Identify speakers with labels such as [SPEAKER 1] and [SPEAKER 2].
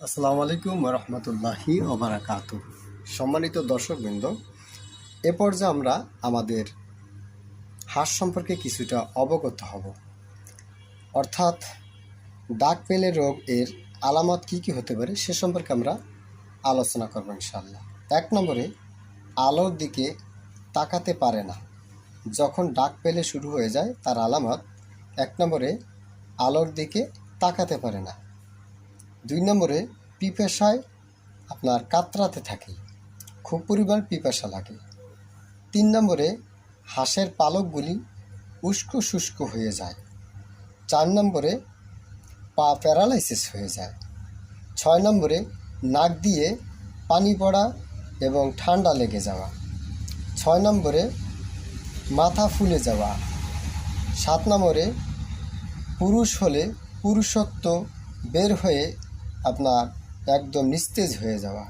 [SPEAKER 1] আসসালামু আলাইকুম রহমতুল্লাহি ওবারাকাতু। সম্মানিত দর্শকবৃন্দ, এ পর্যায়ে আমরা আমাদের হাঁস সম্পর্কে কিছুটা অবগত হব। অর্থাৎ ডাক পেলে রোগ এর আলামত কী কী হতে পারে সে সম্পর্কে আমরা আলোচনা করব ইনশাআল্লাহ। 1 নম্বরে, আলোর দিকে তাকাতে পারে না। যখন ডাক পেলে শুরু হয়ে যায় তার আলামত 1 নম্বরে আলোর দিকে তাকাতে পারে না। 2 নম্বরে, পিপাসায় আপনার কাতরাতে থাকে, খুব পরিমাণ পিপাসা লাগে। 3 নম্বরে, হাঁসের পালকগুলি উস্কো শুষ্ক হয়ে যায়। 4 নম্বরে, পা প্যারালাইসিস হয়ে যায়। 6 নম্বরে, নাক দিয়ে পানি পড়া এবং ঠান্ডা লেগে যাওয়া। 6 নম্বরে, মাথা ফুলে যাওয়া। 7 নম্বরে, পুরুষ হলে পুরুষত্ব বের হয়ে আপনার একদম নিস্তেজ হয়ে যাওয়া।